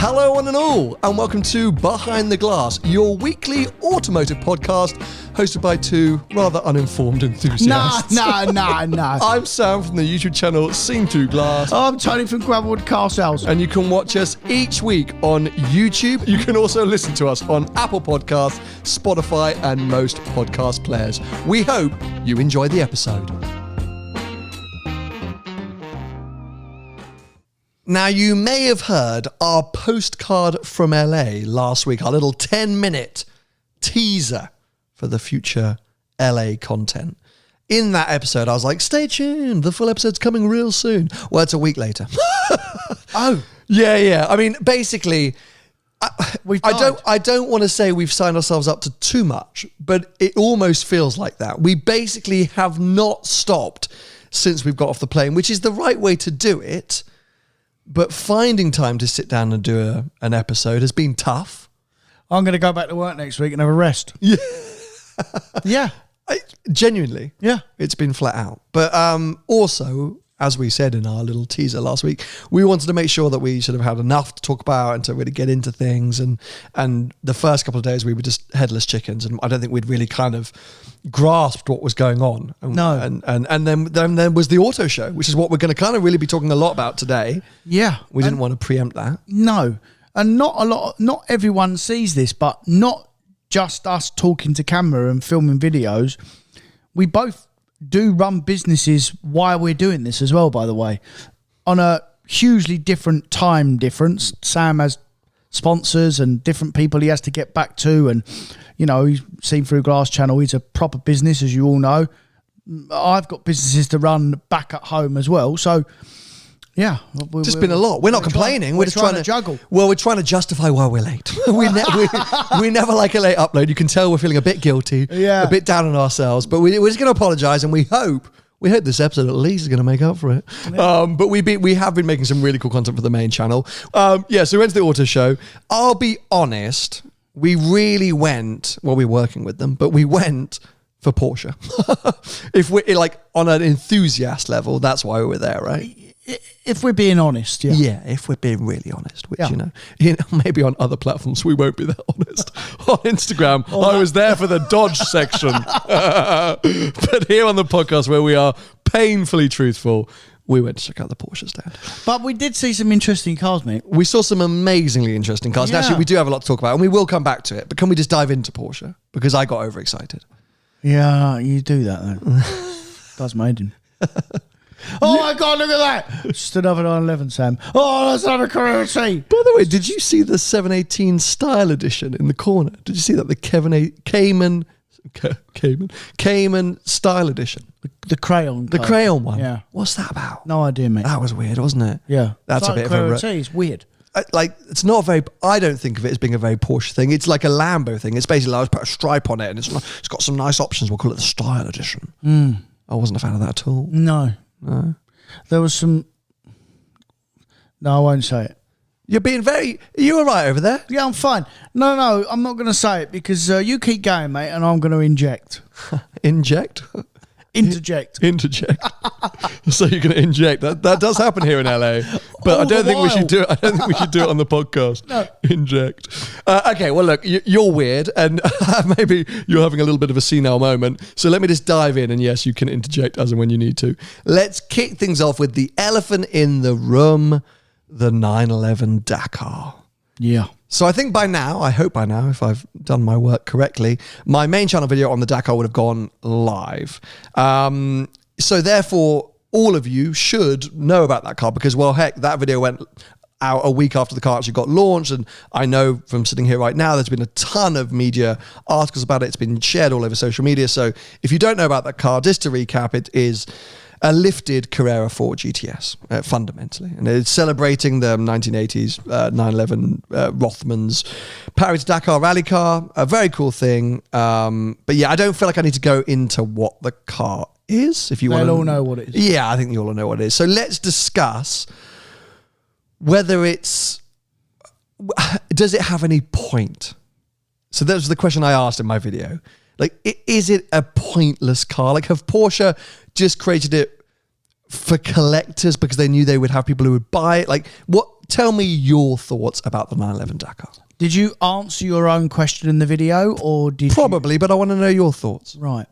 Hello one and all, and welcome to Behind the Glass, your weekly automotive podcast hosted by two rather uninformed enthusiasts. No. I'm Sam from the YouTube channel Seen Through Glass. I'm Tony from Gravelwood Car Sales. And you can watch us each week on YouTube. You can also listen to us on Apple Podcasts, Spotify, and most podcast players. We hope you enjoy the episode. Now, you may have heard our postcard from LA last week, our little 10-minute teaser for the future LA content. In that episode, I was like, stay tuned, the full episode's coming real soon. Well, it's a week later. Oh. Yeah. I mean, basically, I don't want to say we've signed ourselves up to too much, but it almost feels like that. We basically have not stopped since we've got off the plane, which is the right way to do it. But finding time to sit down and do an episode has been tough. I'm going to go back to work next week and have a rest. Yeah. Yeah. Genuinely. Yeah. It's been flat out. But also, as we said in our little teaser last week, we wanted to make sure that we sort of had enough to talk about and to really get into things. And the first couple of days we were just headless chickens, and I don't think we'd really kind of grasped what was going on. No. And then there was the auto show, which is what we're going to kind of really be talking a lot about today. Yeah. We didn't want to preempt that. No. And not everyone sees this, but not just us talking to camera and filming videos. We both do run businesses while we're doing this as well, by the way, on a hugely different time difference. Sam has sponsors and different people he has to get back to, and you know, he's Seen Through Glass channel, he's a proper business, as you all know. I've got businesses to run back at home as well, so yeah, just been a lot. We're not complaining. We're just trying to juggle. Well, we're trying to justify why we're late. we never like a late upload. You can tell we're feeling a bit guilty, a bit down on ourselves. But we're just going to apologise, and we hope this episode at least is going to make up for it. Yeah. But we have been making some really cool content for the main channel. So we went to the auto show. I'll be honest, we really went. Well, we're working with them, but we went for Porsche. If we're like on an enthusiast level, that's why we were there, right? If we're being honest, yeah. Yeah, if we're being really honest, which, you know, maybe on other platforms we won't be that honest. On Instagram, I was there for the Dodge section. But here on the podcast, where we are painfully truthful, we went to check out the Porsche stand. But we did see some interesting cars, mate. We saw some amazingly interesting cars. Yeah. And actually, we do have a lot to talk about, and we will come back to it. But can we just dive into Porsche? Because I got overexcited. Yeah, you do that, though. That's amazing. Oh my God, look at that. Just another 911, Sam. Oh, that's another Carrera T. By the way, did you see the 718 Style Edition in the corner? Did you see that? The Cayman Style Edition. The crayon. The crayon one. Yeah. What's that about? No idea, mate. That was weird, wasn't it? Yeah. That's a bit of a... Carrera T. It's weird. It's not very... I don't think of it as being a very Porsche thing. It's like a Lambo thing. It's basically like, put a stripe on it, and it's got some nice options. We'll call it the Style Edition. I wasn't a fan of that at all. No. There was some... No, I won't say it. You're being very... Are you all right over there? Yeah, I'm fine. No, I'm not going to say it because you keep going, mate, and I'm going to inject. Inject? Interject. So you're going to inject. That does happen here in LA, but I don't think we should do it. I don't think we should do it on the podcast. No. Inject. Okay. Well, look, you're weird, and maybe you're having a little bit of a senile moment. So let me just dive in, and yes, you can interject as and when you need to. Let's kick things off with the elephant in the room, the 911 Dakar. Yeah. So I think I hope by now, if I've done my work correctly, my main channel video on the Dakar would have gone live. So therefore, all of you should know about that car because, well, heck, that video went out a week after the car actually got launched. And I know from sitting here right now, there's been a ton of media articles about it. It's been shared all over social media. So if you don't know about that car, just to recap, it is a lifted Carrera 4 GTS, fundamentally. And it's celebrating the 1980s 911 Rothmans Paris Dakar rally car. A very cool thing. But yeah, I don't feel like I need to go into what the car is. If you want, they'll all know what it is. Yeah, I think you all know what it is. So let's discuss whether does it have any point? So that was the question I asked in my video. Like, is it a pointless car? Like, have Porsche just created it for collectors because they knew they would have people who would buy it? Like, what Tell me your thoughts about the 911 Dakar. Did you answer your own question in the video, or did Probably, but I want to know your thoughts. Right.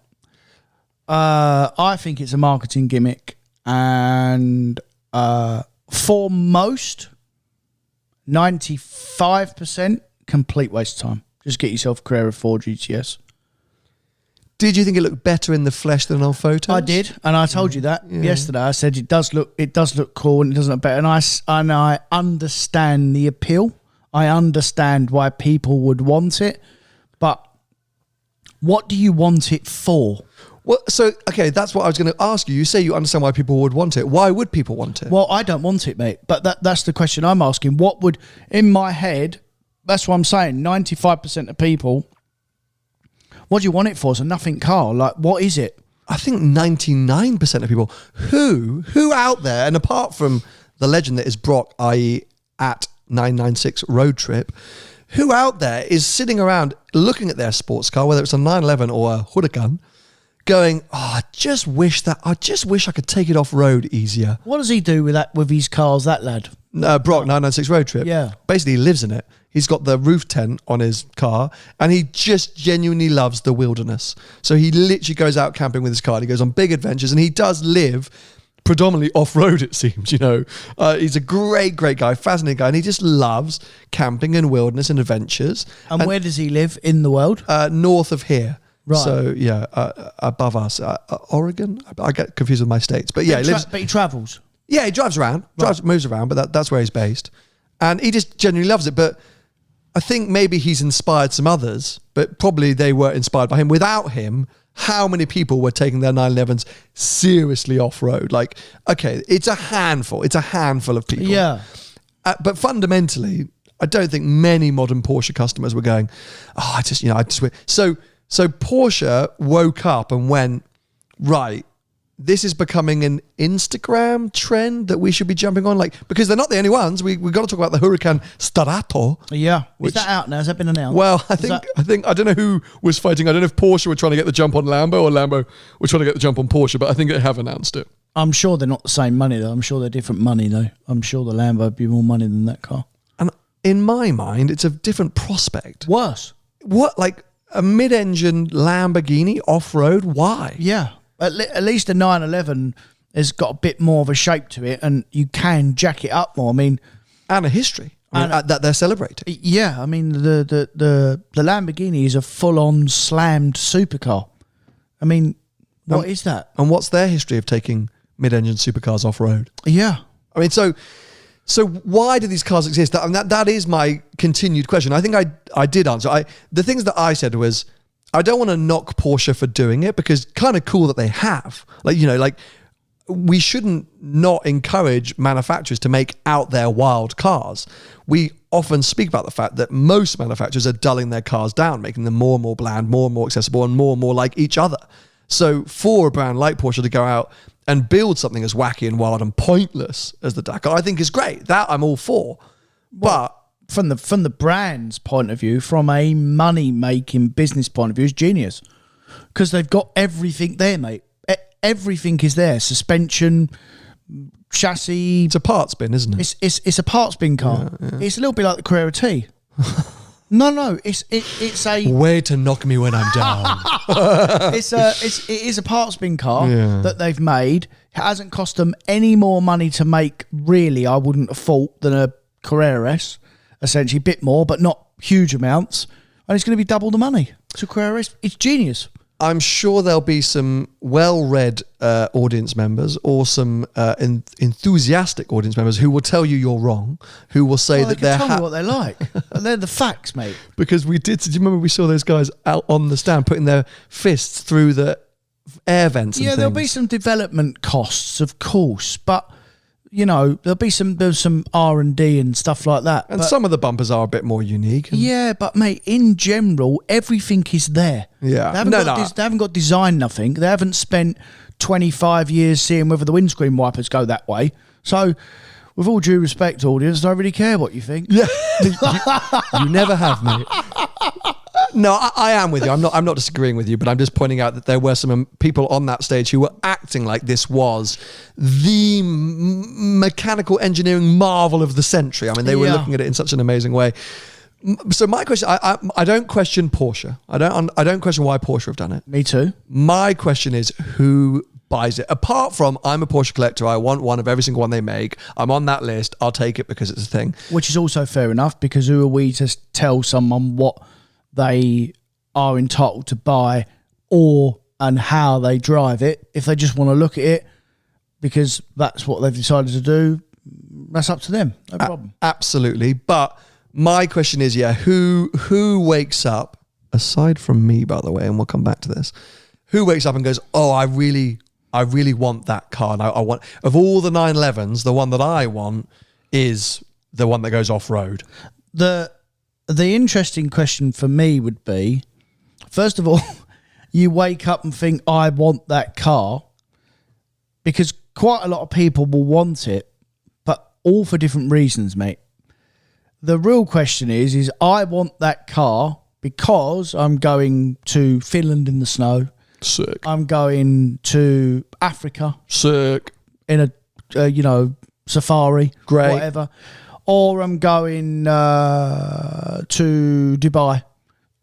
I think it's a marketing gimmick, and for most, 95% complete waste of time. Just get yourself a Carrera 4 GTS. Did you think it looked better in the flesh than on photos? I did, and I told you that yesterday. I said it does look cool, and it does look better. And I understand the appeal. I understand why people would want it, but what do you want it for? Well, so okay, that's what I was going to ask you. You say you understand why people would want it. Why would people want it? Well, I don't want it, mate. But that's the question I'm asking. What would, in my head, that's what I'm saying. 95% of people. What do you want it for? It's a nothing car. Like, what is it? I think 99% of people who out there, and apart from the legend that is Brock, i.e. at 996 Road Trip, who out there is sitting around looking at their sports car, whether it's a 911 or a Huracan, going, oh, I just wish I could take it off road easier. What does he do with his cars, that lad? Brock, 996 Road Trip. Yeah. Basically, he lives in it. He's got the roof tent on his car, and he just genuinely loves the wilderness. So he literally goes out camping with his car, and he goes on big adventures, and he does live predominantly off-road, it seems, He's a great guy, fascinating guy, and he just loves camping and wilderness and adventures. And where does he live in the world? North of here. Right. So, yeah, above us. Oregon? I get confused with my states. But yeah, but he travels. Yeah, he drives around, moves around, but that's where he's based. And he just genuinely loves it. But I think maybe he's inspired some others, but probably they were inspired by him. Without him, how many people were taking their 911s seriously off-road? Like, okay, it's a handful. It's a handful of people. Yeah. But fundamentally, I don't think many modern Porsche customers were going, oh, I just. So Porsche woke up and went, right, this is becoming an Instagram trend that we should be jumping on, like, because they're not the only ones. We've got to talk about the Huracan Starato. Yeah. Is that out now? Has that been announced? Well, I think I don't know who was fighting. I don't know if Porsche were trying to get the jump on Lambo or Lambo were trying to get the jump on Porsche, but I think they have announced it. I'm sure they're not the same money, though. I'm sure they're different money, though. I'm sure the Lambo would be more money than that car. And in my mind, it's a different prospect. Worse. What, like a mid-engine Lamborghini off-road? Why? Yeah. At least a 911 has got a bit more of a shape to it, and you can jack it up more. I mean, and a history that they're celebrating. Yeah, I mean the Lamborghini is a full-on slammed supercar. I mean, what is that? And what's their history of taking mid-engine supercars off-road? Yeah, I mean, so why do these cars exist? That is my continued question. I think I did answer. The things that I said was, I don't want to knock Porsche for doing it, because kind of cool that they have. Like we shouldn't not encourage manufacturers to make out their wild cars. We often speak about the fact that most manufacturers are dulling their cars down, making them more and more bland, more and more accessible, and more like each other. So for a brand like Porsche to go out and build something as wacky and wild and pointless as the Dakar, I think is great. That I'm all for. But from the brand's point of view, from a money-making business point of view, is genius, because they've got everything there, mate. Everything is there. Suspension, chassis. It's a parts bin, isn't it? It's a parts bin car. Yeah. It's a little bit like the Carrera T. No, it's a way to knock me when I'm down. It is a parts bin car that they've made. It hasn't cost them any more money to make, really, I wouldn't have thought, than a Carrera S. Essentially, a bit more, but not huge amounts. And it's going to be double the money. So Carrera S, it's genius. I'm sure there'll be some well-read audience members or some enthusiastic audience members who will tell you you're wrong, who will say that they're... Tell me what they're like. They're the facts, mate. Because do you remember we saw those guys out on the stand putting their fists through the air vents and things? There'll be some development costs, of course, but... there'll be some R&D and stuff like that. And some of the bumpers are a bit more unique. Yeah, but mate, in general, everything is there. Yeah. They haven't got design nothing. They haven't spent 25 years seeing whether the windscreen wipers go that way. So, with all due respect, audience, I don't really care what you think. Yeah. You never have, mate. No, I am with you. I'm not disagreeing with you, but I'm just pointing out that there were some people on that stage who were acting like this was the mechanical engineering marvel of the century. I mean, they were looking at it in such an amazing way. So my question, I don't question Porsche. I don't question why Porsche have done it. Me too. My question is who buys it. Apart from I'm a Porsche collector, I want one of every single one they make. I'm on that list. I'll take it because it's a thing. Which is also fair enough, because who are we to tell someone what they are entitled to buy and how they drive it? If they just want to look at it because that's what they've decided to do, that's up to them. No problem. Absolutely. But my question is, who wakes up, aside from me, by the way, and we'll come back to this, who wakes up and goes, oh, I really want that car. And I want, of all the 911s, the one that I want is the one that goes off-road. The interesting question for me would be, first of all, you wake up and think, I want that car, because quite a lot of people will want it, but all for different reasons, mate. The real question is I want that car because I'm going to Finland in the snow. Sick. I'm going to Africa. Sick. In a, safari. Great. Whatever. Or I'm going to Dubai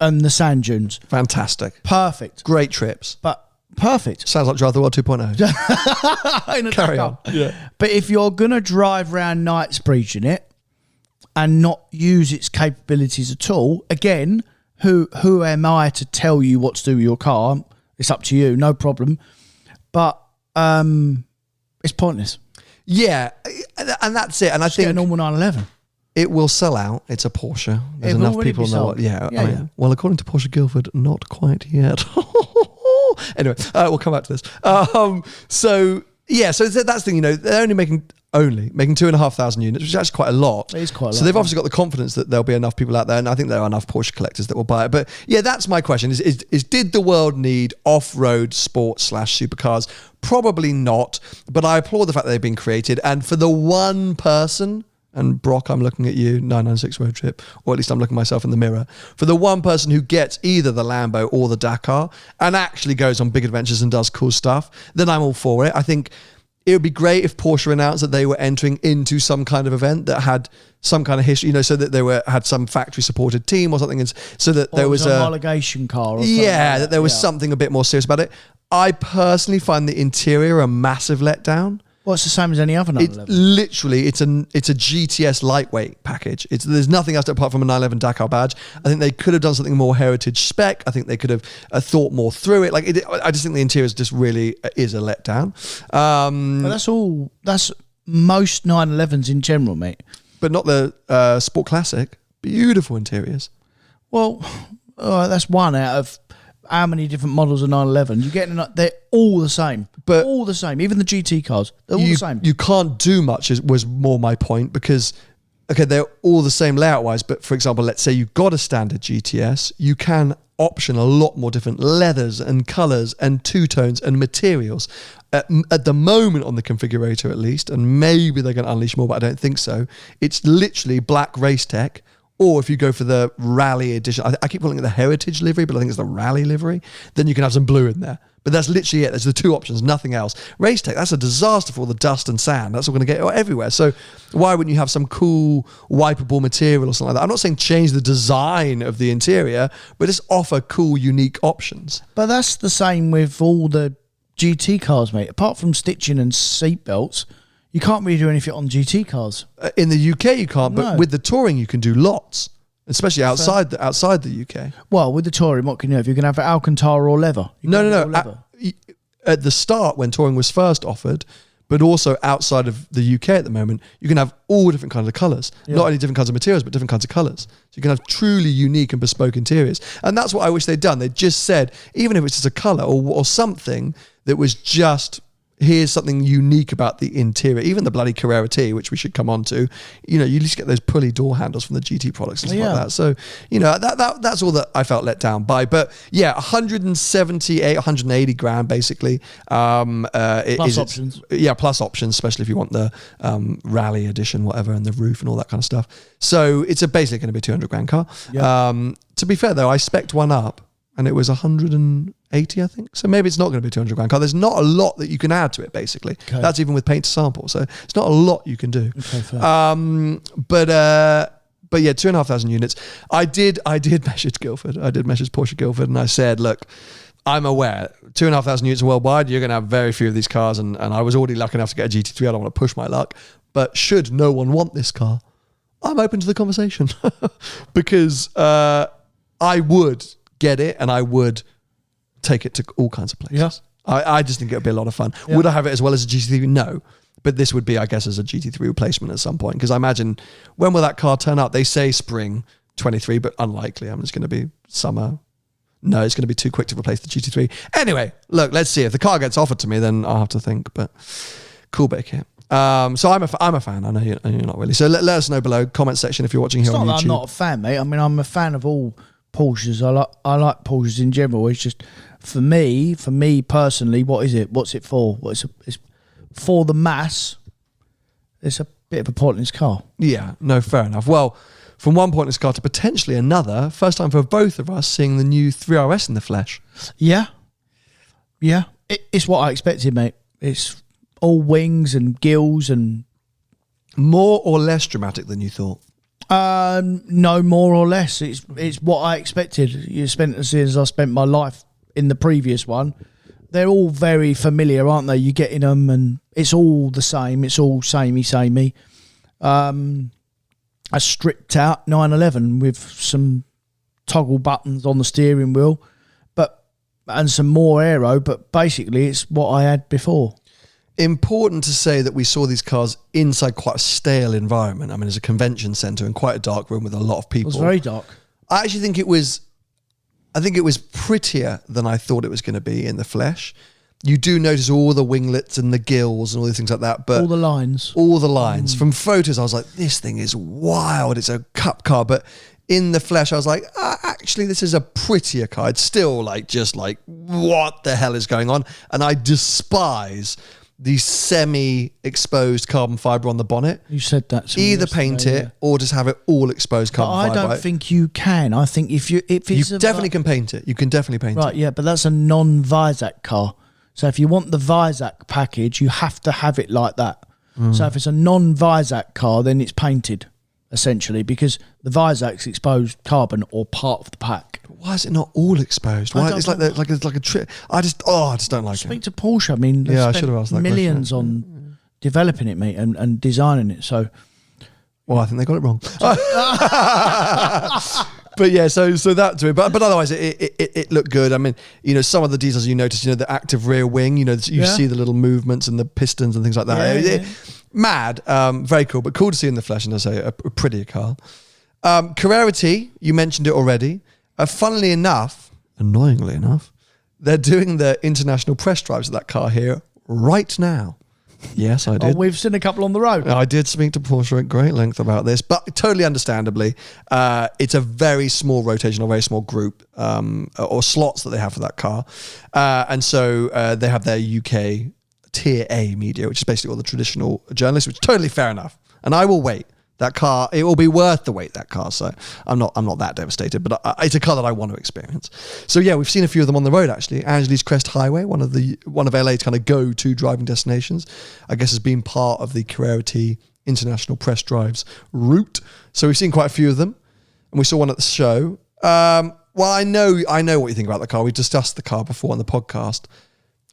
and the sand dunes. Fantastic. Perfect. Great trips. But perfect. Sounds like Drive the World 2.0. Carry on. Yeah. But if you're going to drive around Knightsbridge in it and not use its capabilities at all, again, who am I to tell you what to do with your car? It's up to you, no problem. But it's pointless. Yeah, and that's it. And I think get a normal 911. It will sell out. It's a Porsche. There's enough people know what. Yeah. Well, according to Porsche Guildford, not quite yet. Anyway, we'll come back to this. So that's the thing. They're only making 2,500 units, which is actually quite a lot. It is quite a lot. So they've obviously got the confidence that there'll be enough people out there, and I think there are enough Porsche collectors that will buy it. But yeah, that's my question: is did the world need off-road sports / supercars? Probably not. But I applaud the fact that they've been created, and for the one person. And Brock, I'm looking at you, 996 road trip, or at least I'm looking at myself in the mirror. For the one person who gets either the Lambo or the Dakar and actually goes on big adventures and does cool stuff, then I'm all for it. I think it would be great if Porsche announced that they were entering into some kind of event that had some kind of history, so that they had some factory supported team or something, and so that there was a homologation car. Or that there was something a bit more serious about it. I personally find the interior a massive letdown. Well, it's the same as any other 911. It's a GTS lightweight package. There's nothing else apart from a 911 Dakar badge. I think they could have done something more heritage spec. I think they could have thought more through it. I just think the interior just really is a letdown. But that's all. That's most 911s in general, mate. But not the Sport Classic. Beautiful interiors. Well, that's one out of how many different models of 911? They're all the same. But all the same. Even the GT cars, they're all the same. You can't do much, was more my point, because, okay, they're all the same layout-wise, but for example, let's say you've got a standard GTS, you can option a lot more different leathers and colours and two-tones and materials. At the moment on the configurator at least, and maybe they're going to unleash more, but I don't think so, it's literally black race tech. Or if you go for the rally edition, I keep calling it the heritage livery, but I think it's the rally livery, then you can have some blue in there. But that's literally it. There's the two options, nothing else. Race tech, that's a disaster for all the dust and sand. That's all going to get everywhere. So why wouldn't you have some cool wipeable material or something like that? I'm not saying change the design of the interior, but just offer cool, unique options. But that's the same with all the GT cars, mate. Apart from stitching and seat belts, you can't really do anything on GT cars. In the UK, you can't, but with the touring, you can do lots, especially outside the UK. Well, with the touring, what can you have? You can have Alcantara or leather. No. At the start, when touring was first offered, but also outside of the UK at the moment, you can have all different kinds of colours. Yeah. Not only different kinds of materials, but different kinds of colours. So you can have truly unique and bespoke interiors. And that's what I wish they'd done. They just said, even if it's just a colour or something that was just here's something unique about the interior. Even the bloody Carrera T, which we should come on to, you at least get those pulley door handles from the GT products and stuff like that. So, that's all that I felt let down by. But yeah, 178, 180 grand basically. Plus options. Plus options, especially if you want the rally edition, whatever, and the roof and all that kind of stuff. So it's basically going to be a 200 grand car. Yeah. To be fair though, I spec'd one up and it was 180, I think. So maybe it's not going to be a 200 grand car. There's not a lot that you can add to it, basically. Okay. That's even with paint to sample. So it's not a lot you can do. Okay, fair. But yeah, 2,500 units. I did message Guildford. I did message Porsche Guildford and I said, look, I'm aware 2,500 units worldwide, you're going to have very few of these cars. And I was already lucky enough to get a GT3. I don't want to push my luck. But should no one want this car, I'm open to the conversation because I would get it and I would take it to all kinds of places. Yeah. I just think it would be a lot of fun. Yeah. Would I have it as well as a GT3? No. But this would be, I guess, as a GT3 replacement at some point. Because I imagine, when will that car turn up? They say spring 23, but unlikely. I mean, it's going to be summer. No, it's going to be too quick to replace the GT3. Anyway, look, let's see. If the car gets offered to me, then I'll have to think. But cool bit here. So I'm a fan. I know you're not really. So let us know below, comment section, if you're watching here on YouTube. It's not that I'm not a fan, mate. I mean, I'm a fan of all Porsches. I like Porsches in general. It's just for me personally, what is it? What's it for? It's for the mass. It's a bit of a pointless car. Yeah, no, fair enough. Well, from one pointless car to potentially another, first time for both of us seeing the new 3RS in the flesh. Yeah. It's what I expected, mate. It's all wings and gills and more or less dramatic than you thought. No, more or less. It's what I expected. As I spent my life in the previous one. They're all very familiar, aren't they? You get in them and it's all the same. It's all samey. A stripped out 911 with some toggle buttons on the steering wheel, and some more aero. But basically, it's what I had before. Important to say that we saw these cars inside quite a stale environment. I mean, there's a convention centre and quite a dark room with a lot of people. It was very dark. I actually think it was prettier than I thought it was going to be in the flesh. You do notice all the winglets and the gills and all these things like that, but all the lines. From photos, I was like, this thing is wild. It's a cup car, but in the flesh, I was like, actually, this is a prettier car. It's still just what the hell is going on? And I despise the semi-exposed carbon fibre on the bonnet. You said that to me either paint it or just have it all exposed carbon fibre. I don't think you can. I think if it's you definitely can paint it. You can definitely paint it. Right, yeah, but that's a non-Visac car. So if you want the Visac package, you have to have it like that. So if it's a non-Visac car, then it's painted, essentially, because the Visac's exposed carbon or part of the pack. Why is it not all exposed? Why it's like a trip? I just don't like it. Speak to Porsche. I mean, I should have asked that millions on developing it, mate, and designing it. So, well, I think they got it wrong. But yeah, so that to it. But otherwise, it looked good. I mean, some of the details you notice, the active rear wing. You see the little movements and the pistons and things like that. Mad, very cool, but cool to see in the flesh. And I say a prettier car. Carrera T, you mentioned it already. Funnily enough, annoyingly enough, they're doing the international press drives of that car here right now. Yes, I did. We've seen a couple on the road. I did speak to Porsche at great length about this, but totally understandably, it's a very small rotation, or very small group or slots that they have for that car. And so they have their UK Tier A media, which is basically all the traditional journalists, which is totally fair enough. And I will wait. That car, it will be worth the wait, that car. So I'm not that devastated, but it's a car that I want to experience. So yeah, we've seen a few of them on the road, actually. Angeles Crest Highway, one of LA's kind of go-to driving destinations, I guess has been part of the Carrera T International Press Drives route. So we've seen quite a few of them, and we saw one at the show. Well, I know what you think about the car. We've discussed the car before on the podcast.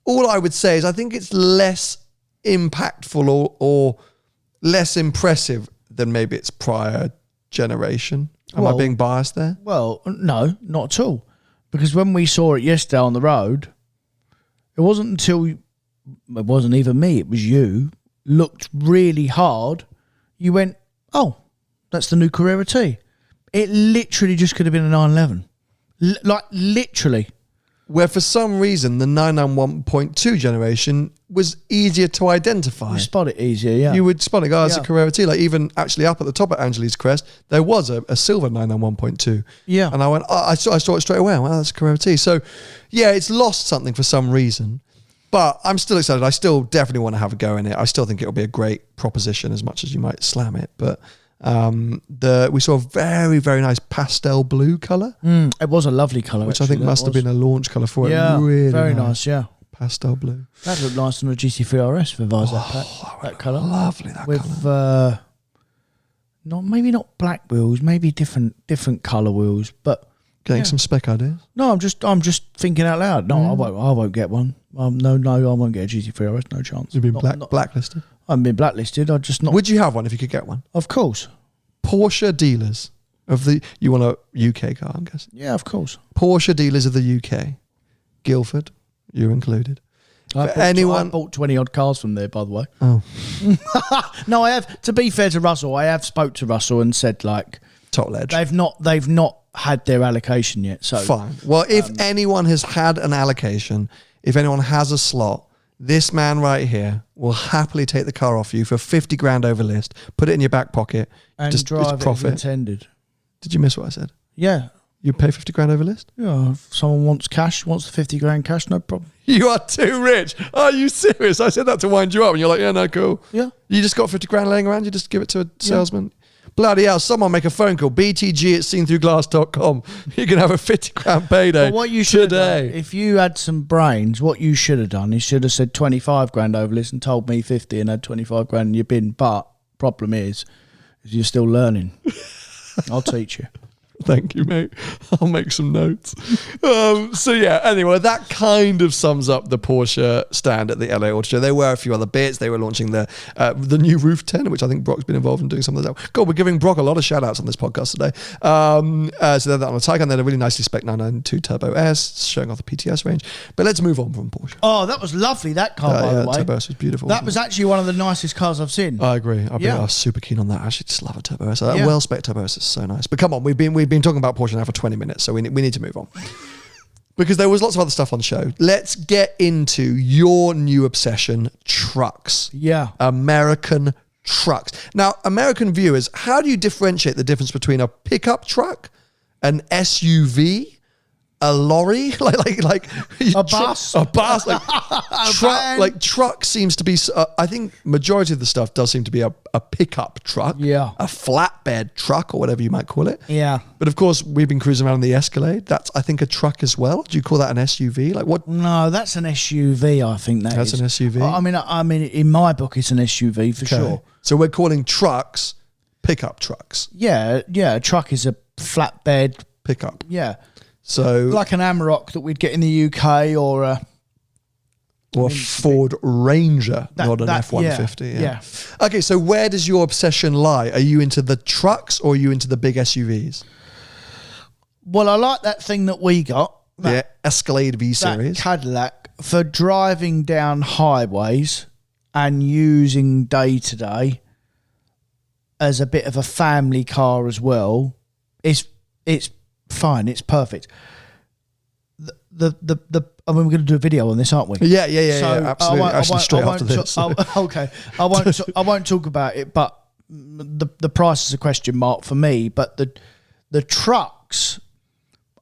All I would say is I think it's less impactful or less impressive than maybe its prior generation. Am I being biased there? Well, no, not at all. Because when we saw it yesterday on the road, it wasn't even me, it was you, looked really hard. You went, oh, that's the new Carrera T. It literally just could have been a 911. Literally. where for some reason the 991.2 generation was easier to identify. You spot it easier, yeah. You would spot it, it's a Carrera T. Like even actually up at the top of Angeli's crest, there was a silver 991.2. Yeah. And I went, I saw it straight away. I went, that's a Carrera T. So yeah, it's lost something for some reason. But I'm still excited. I still definitely want to have a go in it. I still think it'll be a great proposition as much as you might slam it. But we saw a very, very nice pastel blue colour. It was a lovely colour, which I think must have been a launch colour for it. Yeah, really very nice, yeah. Pastel blue. That looked nice on a GT3 RS for Vise, that colour. Lovely, that with, colour. Maybe not black wheels, maybe different colour wheels, but... Getting some spec ideas? No, I'm just thinking out loud. No, I won't get one. No, I won't get a GT3 RS, no chance. You've been blacklisted? I haven't been blacklisted, I just not... Would you have one if you could get one? Of course. Porsche dealers you want a UK car, I'm guessing? Yeah, of course. Porsche dealers of the UK. Guildford, you're included. I bought 20 odd cars from there, by the way. Oh. No, I have, to be fair to Russell, I have spoke to Russell and said, like... Top ledge. They've not had their allocation yet, so... Fine. Well, if anyone has had an allocation, if anyone has a slot, this man right here will happily take the car off you for 50 grand over list, put it in your back pocket, and just drive profit. it as intended. Did you miss what I said? Yeah. You pay 50 grand over list? Yeah, if someone wants the 50 grand cash, no problem. You are too rich. Are you serious? I said that to wind you up and you're like, yeah, no, cool. Yeah. You just got 50 grand laying around, you just give it to a salesman? Bloody hell, someone make a phone call. btg@seenthroughglass.com. You can have a 50 grand payday what you should today. Done, if you had some brains, what you should have done is should have said 25 grand over list and told me 50 and had 25 grand in your bin. But problem is you're still learning. I'll teach you. Thank you, mate. I'll make some notes. So yeah, anyway, that kind of sums up the Porsche stand at the LA Auto Show. There were a few other bits. They were launching the new roof tent, which I think Brock's been involved in doing some of that. God, we're giving Brock a lot of shout outs on this podcast today. So they're that on a Taycan. They had a really nicely spec 992 Turbo S, showing off the PTS range. But let's move on from Porsche. Oh, that was lovely, that car, by the way. Turbo S was beautiful. That was actually one of the nicest cars I've seen. I agree. I was super keen on that. I actually just love a Turbo S. That well-spec Turbo S is so nice. But come on, we've been talking about Porsche now for 20 minutes, so we need to move on. Because there was lots of other stuff on the show. Let's get into your new obsession, trucks. Yeah. American trucks. Now, American viewers, how do you differentiate the difference between a pickup truck, an SUV, a lorry, like a bus, truck seems to be. I think majority of the stuff does seem to be a pickup truck, a flatbed truck or whatever you might call it. Yeah. But of course, we've been cruising around in the Escalade. That's I think a truck as well. Do you call that an SUV? Like what? No, that's an SUV. I think that's an SUV. I mean, in my book, it's an SUV for sure. So we're calling trucks pickup trucks. Yeah. A truck is a flatbed pickup. Yeah. So like an Amarok that we'd get in the UK or a Ford Ranger, not an F-150. Yeah. Okay, so where does your obsession lie? Are you into the trucks or are you into the big SUVs? Well, I like that thing that we got. The Escalade V-Series. That Cadillac for driving down highways and using day-to-day as a bit of a family car as well. It's fine. It's perfect. I mean, we're going to do a video on this, aren't we? Yeah, absolutely. Actually, straight after this. Okay, I won't talk about it, but the price is a question mark for me. But the trucks,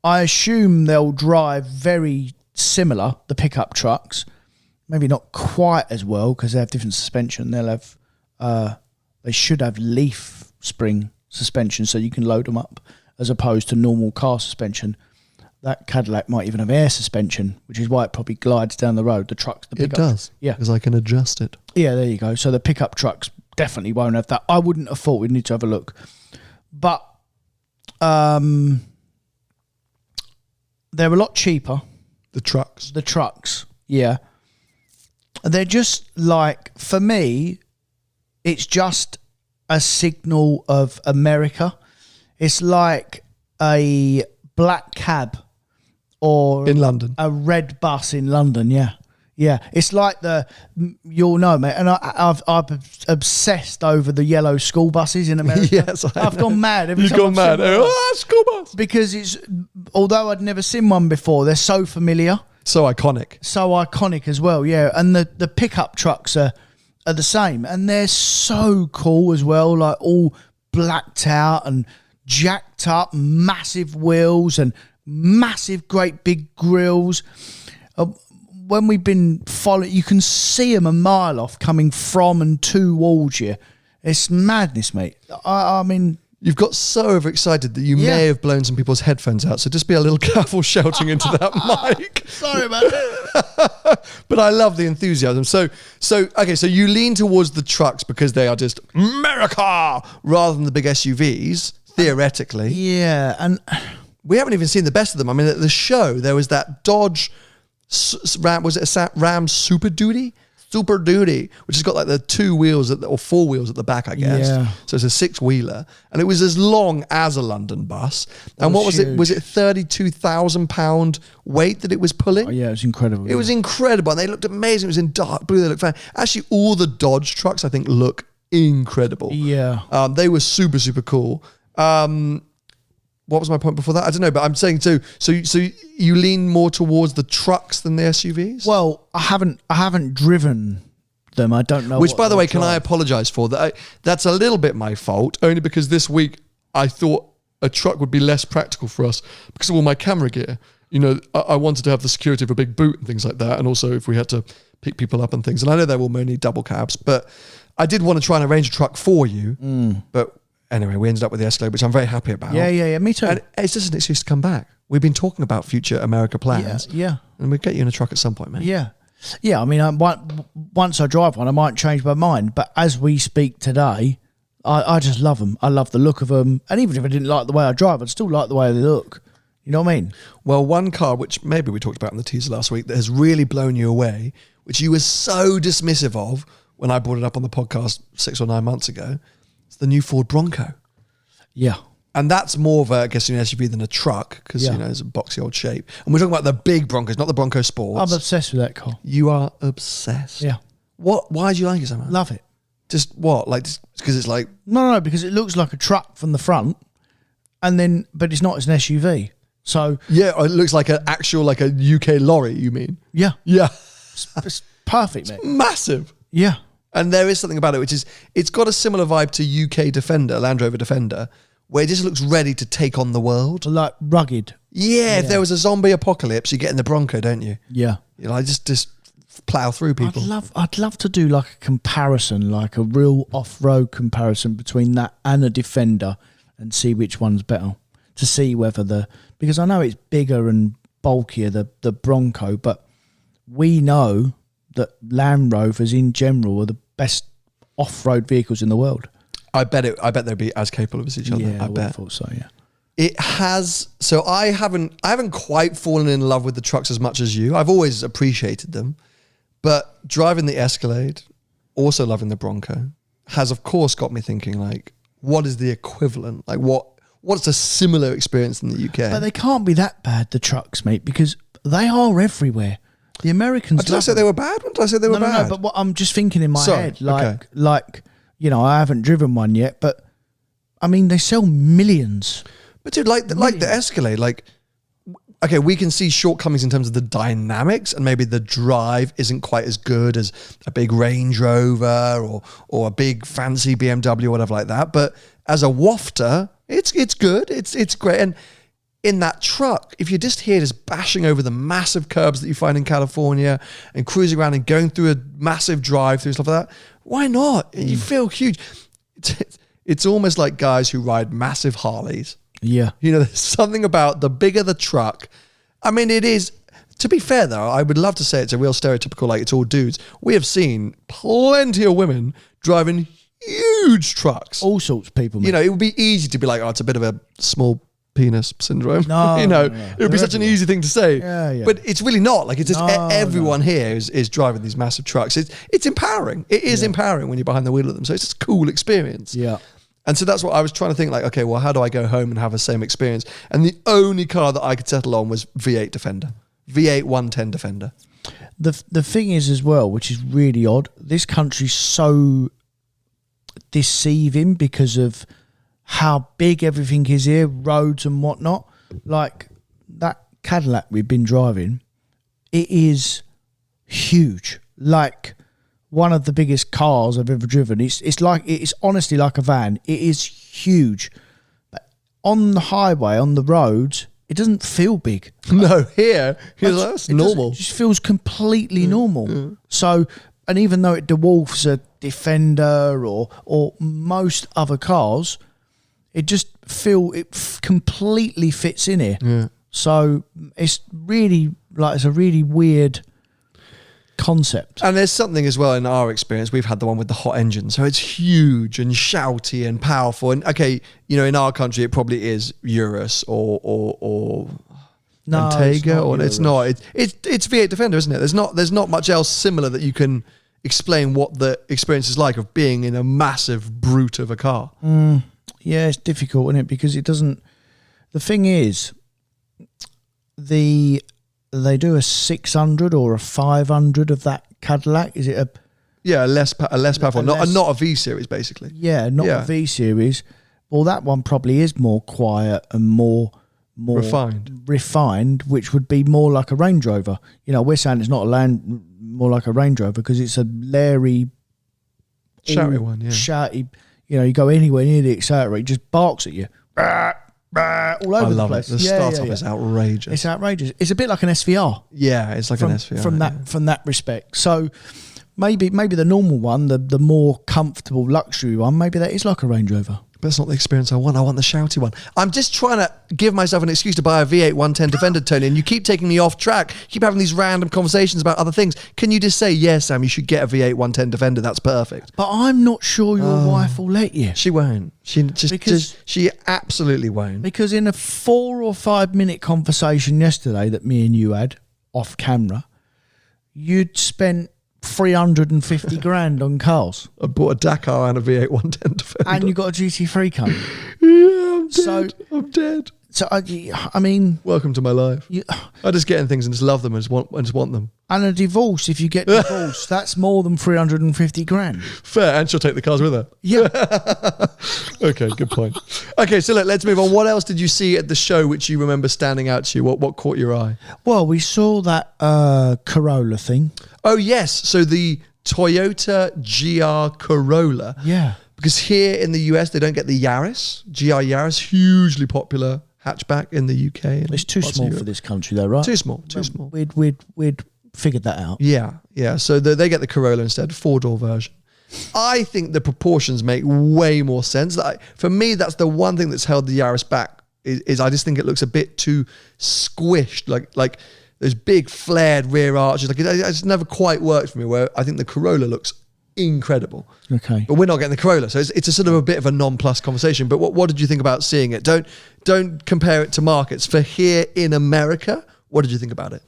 I assume they'll drive very similar. The pickup trucks, maybe not quite as well because they have different suspension. They'll have, they should have leaf spring suspension, so you can load them up as opposed to normal car suspension. That Cadillac might even have air suspension, which is why it probably glides down the road. The trucks, the pickup. It does. Yeah. Because I can adjust it. Yeah, there you go. So the pickup trucks definitely won't have that. I wouldn't have thought. We'd need to have a look. But they're a lot cheaper. The trucks. The trucks, yeah. They're just like, for me, it's just a signal of America. It's like a black cab or in London, a red bus in London. Yeah, Yeah, it's like you'll know, mate. And I've obsessed over the yellow school buses in America. Yes, I've gone mad. Every You've time gone I've mad. seen one. School bus. Because although I'd never seen one before, they're so familiar. So iconic. So iconic as well, yeah. And the pickup trucks are the same. And they're so cool as well, like all blacked out and jacked up, massive wheels and massive, great big grills. When we've been following, you can see them a mile off coming from and towards you. It's madness, mate. I mean... You've got so overexcited that you may have blown some people's headphones out. So just be a little careful shouting into that mic. Sorry about it. But I love the enthusiasm. So you lean towards the trucks because they are just America rather than the big SUVs, theoretically. Yeah, and... We haven't even seen the best of them. I mean, at the show, there was that Dodge Ram, was it a Ram Super Duty? Super Duty, which has got like the 2 wheels or 4 wheels at the back, I guess. Yeah. So it's a 6-wheeler, and it was as long as a London bus. And what was it? Was it 32,000 pound weight that it was pulling? Oh, yeah, it was incredible. It was incredible, and they looked amazing. It was in dark blue. They looked fantastic. Actually, all the Dodge trucks I think look incredible. Yeah. They were super, super cool. What was my point before that? I don't know, but I'm saying so you lean more towards the trucks than the SUVs? Well, I haven't driven them. I don't know. Which, by the way, can I apologise for that? That's a little bit my fault, only because this week I thought a truck would be less practical for us because of all my camera gear. You know, I wanted to have the security of a big boot and things like that, and also if we had to pick people up and things. And I know they will only double cabs, but I did want to try and arrange a truck for you, but. Anyway, we ended up with the Escalade, which I'm very happy about. Yeah, me too. And it's just an excuse to come back. We've been talking about future America plans. Yeah. And we'll get you in a truck at some point, mate. Yeah. Yeah, I mean, once I drive one, I might change my mind. But as we speak today, I just love them. I love the look of them. And even if I didn't like the way I drive, I'd still like the way they look. You know what I mean? Well, one car, which maybe we talked about in the teaser last week, that has really blown you away, which you were so dismissive of when I brought it up on the podcast 6 or 9 months ago, it's the new Ford Bronco. Yeah. And that's more of an SUV than a truck because, it's a boxy old shape. And we're talking about the big Broncos, not the Bronco Sports. I'm obsessed with that car. You are obsessed. Yeah. Why do you like it so much? Love it. Just what? Like, because it's like... No, because it looks like a truck from the front, but it's not, it's an SUV. So... Yeah, it looks like an actual, like a UK lorry, you mean? Yeah. Yeah. It's perfect, mate. Massive. Yeah. And there is something about it, which is, it's got a similar vibe to UK Defender, Land Rover Defender, where it just looks ready to take on the world. Like rugged. Yeah, if there was a zombie apocalypse, you get in the Bronco, don't you? Yeah. You know, just plow through people. I'd love to do like a comparison, like a real off-road comparison between that and a Defender and see which one's better. To see whether because I know it's bigger and bulkier, the Bronco, but we know that Land Rovers in general are the best off-road vehicles in the world. I bet they'd be as capable as each other. Yeah, I bet. I thought so. Yeah. It has. So I haven't quite fallen in love with the trucks as much as you. I've always appreciated them, but driving the Escalade, also loving the Bronco, has of course got me thinking like, what is the equivalent? Like what's a similar experience in the UK? But they can't be that bad, the trucks, mate, because they are everywhere. The Americans. Did I say they were bad? When did I say they were bad? No. But what I'm just thinking in my head, like I haven't driven one yet, but I mean they sell millions. But dude, like the Escalade, like, okay, we can see shortcomings in terms of the dynamics, and maybe the drive isn't quite as good as a big Range Rover or a big fancy BMW or whatever like that. But as a wafter, it's good. It's great. And in that truck, if you're just here just bashing over the massive curbs that you find in California and cruising around and going through a massive drive-through stuff like that, why not? You feel huge. It's almost like guys who ride massive Harleys. Yeah. You know, there's something about the bigger the truck. I mean, it is, to be fair though, I would love to say it's a real stereotypical, like it's all dudes. We have seen plenty of women driving huge trucks. All sorts of people, mate. You know, it would be easy to be like, oh, it's a bit of a small penis syndrome. No, you know, no. it would be such an easy thing to say. Yeah. But it's really not. Like, it's just everyone here is driving these massive trucks. It's empowering. It is empowering when you're behind the wheel of them. So it's just a cool experience. Yeah. And so that's what I was trying to think, like, okay, well, how do I go home and have the same experience? And the only car that I could settle on was V8 Defender. V8 110 Defender. The thing is as well, which is really odd, this country's so deceiving because of how big everything is here, roads and whatnot. Like that Cadillac we've been driving, it is huge. Like one of the biggest cars I've ever driven. It's honestly like a van. It is huge. But on the highway, on the roads, it doesn't feel big. No, here that's normal. It just feels completely normal. So, and even though it dwarfs a Defender or most other cars, it just completely fits in here. Yeah. So it's really it's a really weird concept. And there's something as well in our experience. We've had the one with the hot engine, so it's huge and shouty and powerful. And okay, in our country, it probably is Urus or Antega, or it's not. It's V8 Defender, isn't it? There's not much else similar that you can explain what the experience is like of being in a massive brute of a car. Yeah, it's difficult, isn't it? Because it doesn't. The thing is, they do a 600 or a 500 of that Cadillac. Is it a less powerful, not a V series basically. Yeah, not a V series. Well, that one probably is more quiet and more refined, which would be more like a Range Rover. We're saying it's not more like a Range Rover because it's a Larry shouty one. Yeah, shouty. You go anywhere near the accelerator, it just barks at you. All over the place. The startup is outrageous. It's outrageous. It's a bit like an SVR. Yeah, it's like an SVR. From that respect. So maybe the normal one, the more comfortable luxury one, maybe that is like a Range Rover. But that's not the experience I want. I want the shouty one. I'm just trying to give myself an excuse to buy a V8 110 Defender, Tony, and you keep taking me off track. You keep having these random conversations about other things. Can you just say, yes, Sam, you should get a V8 110 Defender. That's perfect. But I'm not sure your wife will let you. She won't. She absolutely won't. Because in a 4 or 5 minute conversation yesterday that me and you had off camera, you'd spent 350 grand on cars. I bought a Dakar and a V8 110 Defender. And you got a GT3 coming. Yeah, I'm dead. So, I mean... Welcome to my life. I just get in things and just love them and just want them. And a divorce, if you get divorced, that's more than 350 grand. Fair, and she'll take the cars with her. Yeah. Okay, good point. Okay, so let's move on. What else did you see at the show which you remember standing out to you? What caught your eye? Well, we saw that Corolla thing. Oh, yes. So the Toyota GR Corolla. Yeah. Because here in the US, they don't get the Yaris. GR Yaris, hugely popular hatchback in the UK. It's too small for this country though, right? Too small. We'd figured that out. Yeah. So they get the Corolla instead, 4-door version. I think the proportions make way more sense. For me, that's the one thing that's held the Yaris back is I just think it looks a bit too squished, like those big flared rear arches. Like it's never quite worked for me, where I think the Corolla looks incredible. Okay. But we're not getting the Corolla, so it's a sort of a bit of a non-plus conversation. But what did you think about seeing it? Don't compare it to markets. For here in America, what did you think about it?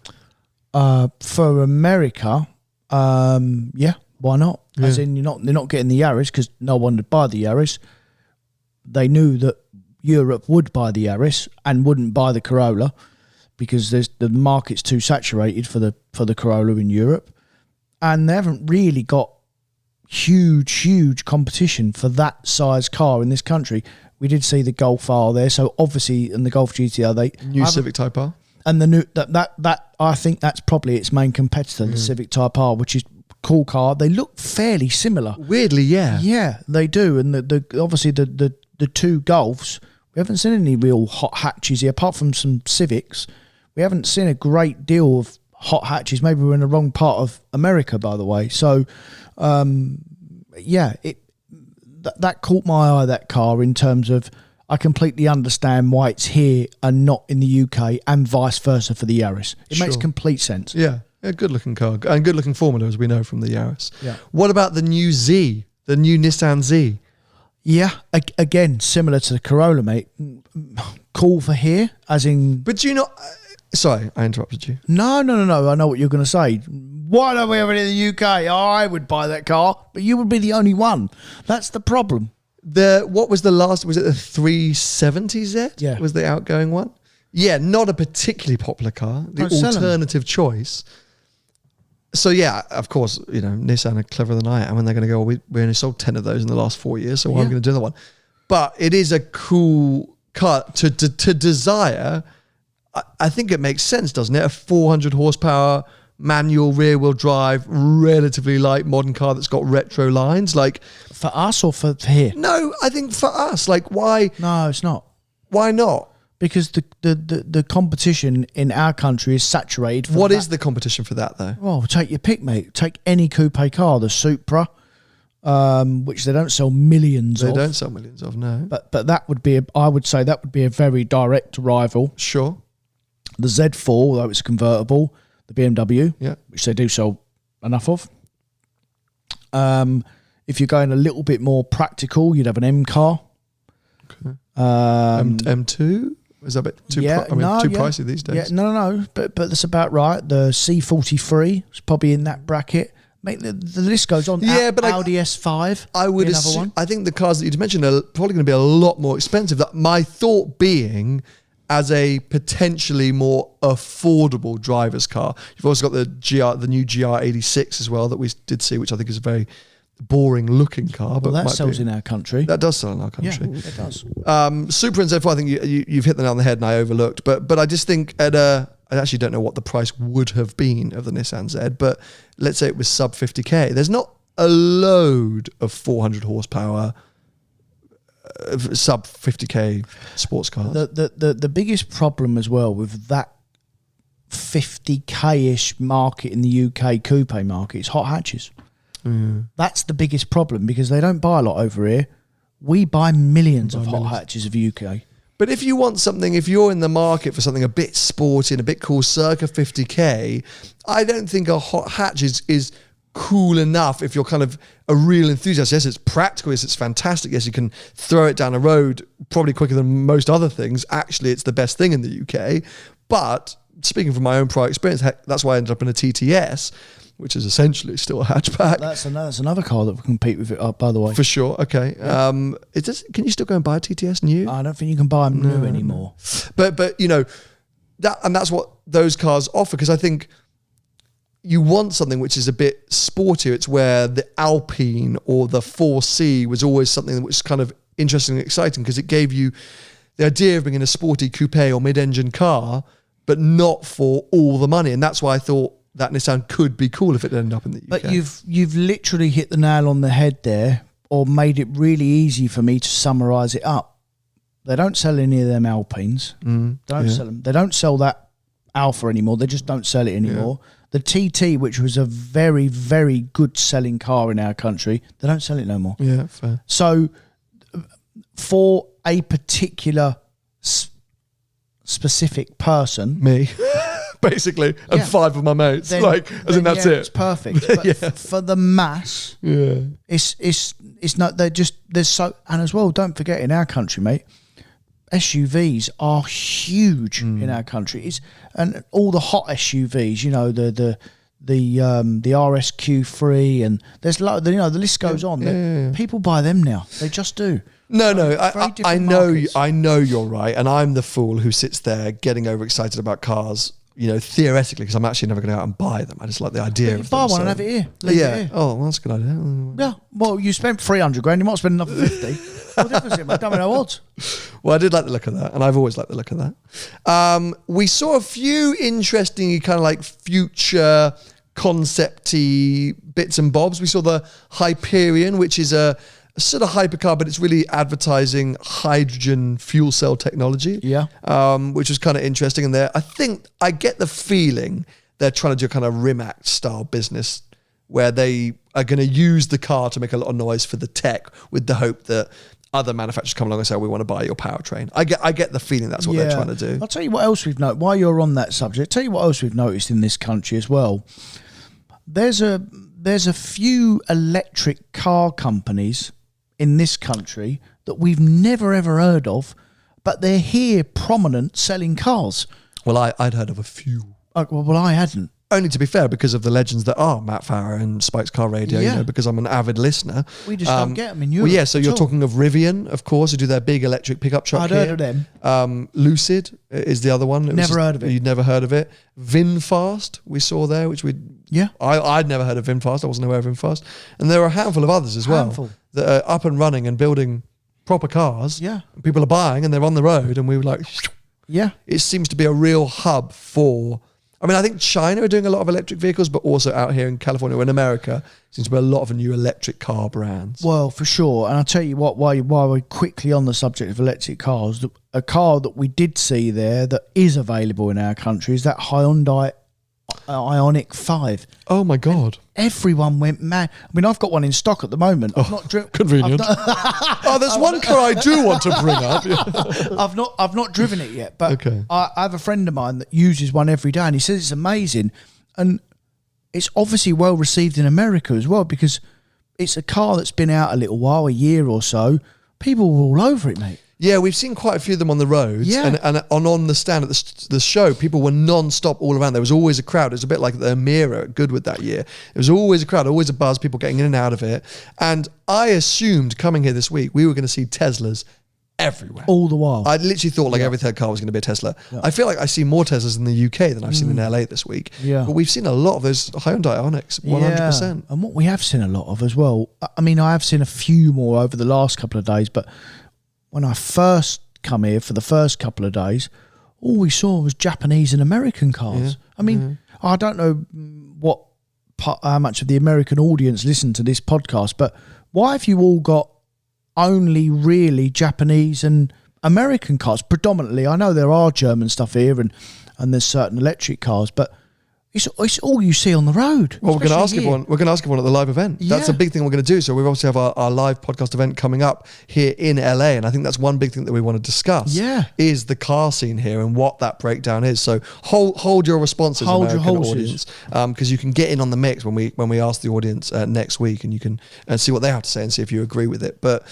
For America, yeah, why not? Yeah. As in, they're not getting the Yaris because no one would buy the Yaris. They knew that Europe would buy the Yaris and wouldn't buy the Corolla because the market's too saturated for the Corolla in Europe, and they haven't really got huge competition for that size car in this country. We did see the Golf R there, so obviously, and the Golf GTR, Civic Type R, and the new that I think that's probably its main competitor, the Civic Type R, which is a cool car. They look fairly similar. Weirdly, yeah, they do, and the obviously the two Golfs, we haven't seen any real hot hatches here apart from some Civics. We haven't seen a great deal of hot hatches. Maybe we're in the wrong part of America, by the way. So, that caught my eye, that car, in terms of I completely understand why it's here and not in the UK, and vice versa for the Yaris. It makes complete sense. Yeah, good looking car and good looking formula, as we know from the Yaris. Yeah. What about the new Z, the new Nissan Z? Yeah, again, similar to the Corolla, mate. Cool for here, as in... But do you not... Sorry, I interrupted you. No. I know what you're going to say. Why don't we have it in the UK? I would buy that car, but you would be the only one. That's the problem. What was the last? Was it the 370Z? Yeah. Was the outgoing one? Yeah, not a particularly popular car. The alternative choice. So yeah, of course, Nissan are cleverer than I am, and they're going to go, we only sold 10 of those in the last 4 years, so why are we going to do another one? But it is a cool car to desire. I think it makes sense, doesn't it? A 400 horsepower manual rear wheel drive, relatively light modern car that's got retro lines. Like, for us or for here? No, I think for us. Like, why? No, it's not. Why not? Because the competition in our country is saturated. What is the competition for that, though? Well, take your pick, mate. Take any coupe car, the Supra, which they don't sell millions of. They don't sell millions of, no. But that would be, I would say, that would be a very direct rival. Sure. The Z4, although it's convertible, the BMW, yeah, which they do sell enough of. If you're going a little bit more practical, you'd have an M car. Okay. M2? Is that a bit too, too pricey these days? Yeah, no. But that's about right. The C43 is probably in that bracket. Mate, the list goes on. Yeah, but Audi S5. I would assume. I think the cars that you mentioned are probably going to be a lot more expensive. My thought being, as a potentially more affordable driver's car, you've also got the new GR86 as well that we did see, which I think is a very boring looking car, but that sells in our country. That does sell in our country. Yeah, it does. Supra and Z4, I think you've hit the nail on the head, and I overlooked. But I just think I actually don't know what the price would have been of the Nissan Z. But let's say it was sub 50k. There's not a load of 400 horsepower sub 50k sports cars. The biggest problem as well with that 50k-ish market in the UK coupe market is hot hatches. That's the biggest problem, because they don't buy a lot over here. We buy millions of hot hatches of UK. But if you want something, if you're in the market for something a bit sporty and a bit cool, circa 50k, I don't think a hot hatch is cool enough if you're kind of a real enthusiast. Yes, it's practical. Yes, it's fantastic. Yes, you can throw it down a road probably quicker than most other things. Actually, it's the best thing in the UK. But speaking from my own prior experience, that's why I ended up in a TTS, which is essentially still a hatchback. That's another car that will compete with it, by the way. For sure, okay. Yeah. Can you still go and buy a TTS new? I don't think you can buy them new anymore. But that's what those cars offer, because I think you want something which is a bit sportier. It's where the Alpine or the 4C was always something that was kind of interesting and exciting, because it gave you the idea of being in a sporty coupe or mid-engine car, but not for all the money. And that's why I thought that Nissan could be cool if it ended up in the UK. But you've literally hit the nail on the head there, or made it really easy for me to summarise it up. They don't sell any of them Alpines. Sell them. They don't sell that Alpha anymore. They just don't sell it anymore. Yeah. The TT, which was a very, very good selling car in our country, they don't sell it no more. Yeah, fair. So for a particular specific person... Me. Basically, and 5 of my mates. That's it. It's perfect. But for the mass, it's not. There's so, and as well, don't forget, in our country, mate, SUVs are huge in our country. And all the hot SUVs, the RSQ3, and there's the list goes on. Yeah. People buy them now. They just do. No, I know you're right, and I'm the fool who sits there getting overexcited about cars. Theoretically, because I'm actually never going to go out and buy them. I just like the idea of them. Buy one and have it here. Leave it here. Oh, well, that's a good idea. Yeah. Well, you spent 300 grand. You might spend another 50. What difference is it, mate? Don't make no odds. Well, I did like the look of that, and I've always liked the look of that. We saw a few interesting kind of like future concept-y bits and bobs. We saw the Hyperion, which is a sort of hypercar, but it's really advertising hydrogen fuel cell technology. Yeah. Which was kind of interesting. And I think I get the feeling they're trying to do a kind of Rimac style business where they are going to use the car to make a lot of noise for the tech, with the hope that other manufacturers come along and say, we want to buy your powertrain. I get the feeling that's what they're trying to do. I'll tell you what else we've noticed. While you're on that subject, tell you what else we've noticed in this country as well. There's a few electric car companies in this country that we've never ever heard of, but they're here prominent selling cars. Well, I'd heard of a few. Well, I hadn't. only to be fair, because of the legends that are Matt Farah and Spike's Car Radio, Yeah. because I'm an avid listener. We just don't get them in Europe. Well, yeah, so you're at all. talking of Rivian, of course, who do their big electric pickup truck I'd here. heard of them. Lucid is the other one. Never heard of it. You'd never heard of it. VinFast we saw there, which Yeah. I'd never heard of VinFast. I wasn't aware of VinFast. And there are a handful of others as well Handful. that are up and running and building proper cars. Yeah. People are buying and they're on the road, and we were like, Yeah. it seems to be a real hub for. I mean, I think China are doing a lot of electric vehicles, but also out here in California or in America, seems to be a lot of new electric car brands. Well, for sure. And I'll tell you what, while we're quickly on the subject of electric cars, a car that we did see there that is available in our country is that Hyundai Ioniq 5. Oh my God. Everyone went mad. I mean, I've got one in stock at the moment. I've not Convenient. There's one car I do want to bring up. I've not driven it yet, but Okay. I have a friend of mine that uses one every day, and he says it's amazing, and it's obviously well received in America as well, because it's a car that's been out a little while, a year or so. People were all over it, mate. Yeah, we've seen quite a few of them on the roads. Yeah. And on the stand at the show, people were non-stop all around. There was always a crowd. It was a bit like the Amira at Goodwood that year. There was always a crowd, always a buzz, people getting in and out of it. And I assumed coming here this week, we were going to see Teslas everywhere. All the while. I literally thought like every third car was going to be a Tesla. Yeah. I feel like I see more Teslas in the UK than I've seen in LA this week. Yeah. But we've seen a lot of those Hyundai Ioniqs, 100%. Yeah. And what we have seen a lot of as well, I mean, I have seen a few more over the last couple of days, but when I first come here for the first couple of days, all we saw was Japanese and American cars. Yeah. I mean, I don't know how much of the American audience listen to this podcast, but why have you all got only really Japanese and American cars predominantly? I know there are German stuff here and there's certain electric cars, but it's all you see on the road. Well, we're going to ask especially here. everyone. We're going to ask everyone at the live event. That's a Yeah. big thing we're going to do. So we obviously have our live podcast event coming up here in LA, and I think that's one big thing that we want to discuss. Yeah. Is the car scene here and what that breakdown is. So hold your responses, Hold your American horses. audience, because you can get in on the mix when we ask the audience next week, and you can see what they have to say and see if you agree with it. But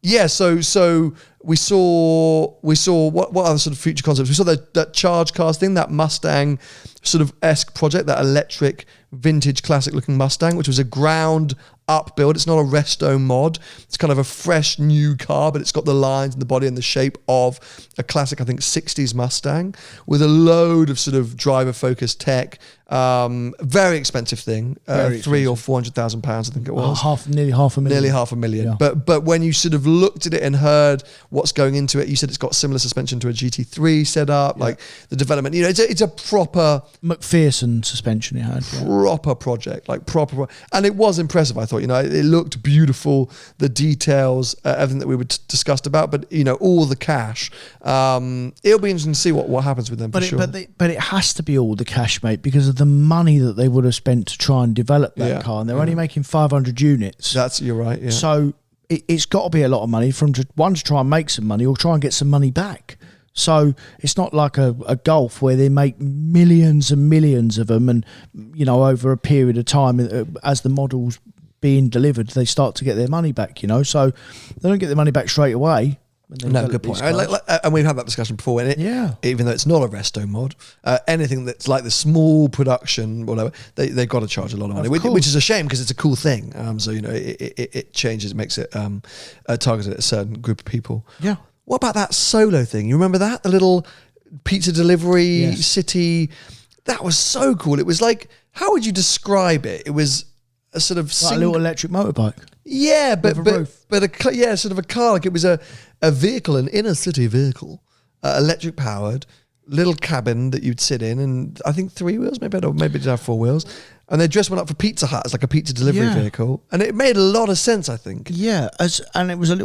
yeah, so we saw what other sort of future concepts? We saw that charge cars thing, that Mustang sort of esque project, that electric vintage classic looking Mustang, which was a ground up build. It's not a resto mod. It's kind of a fresh new car, but it's got the lines and the body and the shape of a classic, I think, 60s Mustang with a load of sort of driver focused tech. Very expensive thing. Very £300,000 or £400,000, I think it was. Nearly half a million. Nearly $500,000. Yeah. But when you sort of looked at it and heard what's going into it, you said it's got similar suspension to a GT3 setup, like the development. You know, it's a proper McPherson suspension it had. Yeah. proper project, like proper, and it was impressive. I thought, you know, it looked beautiful, the details, everything that we were discussed about, but you know, all the cash. It'll be interesting to see what happens with them. But for sure. but it has to be all the cash, mate, because of the money that they would have spent to try and develop that car, and they're only making 500 units. You're right. Yeah. So it's got to be a lot of money to try and make some money or try and get some money back. So it's not like a Golf where they make millions and millions of them, and you know, over a period of time as the models being delivered, they start to get their money back. You know, so they don't get their money back straight away. No, good point. And we've had that discussion before. And even though it's not a resto mod, anything that's like the small production, whatever, they've got to charge a lot of money, which is a shame because it's a cool thing. So you know, it changes, makes it targeted at a certain group of people. Yeah. What about that Solo thing? You remember that? The little pizza delivery city? That was so cool. It was like, how would you describe it? It was a sort of... Like a little electric motorbike. Yeah, but roof. sort of a car. Like it was a vehicle, an inner city vehicle, electric powered, little cabin that you'd sit in, and I think 3 wheels, maybe it did have 4 wheels. And they dressed one up for Pizza Hut as like a pizza delivery vehicle, and it made a lot of sense, I think. Yeah, and it was a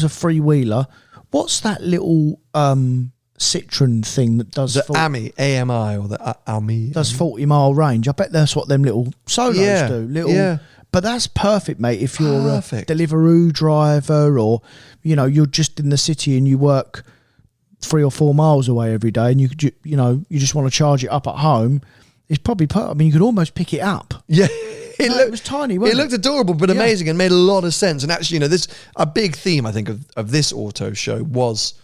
freewheeler. What's that little Citroen thing that does The AMI or the AMI does 40-mile range? I bet that's what them little Solos do. But that's perfect, mate. If you're a Deliveroo driver, or you know, you're just in the city and you work 3 or 4 miles away every day, and you just want to charge it up at home. It's probably I mean, you could almost pick it up. Yeah. It was tiny, wasn't it? It looked adorable, but amazing, and made a lot of sense. And actually, you know, a big theme, I think, of this auto show was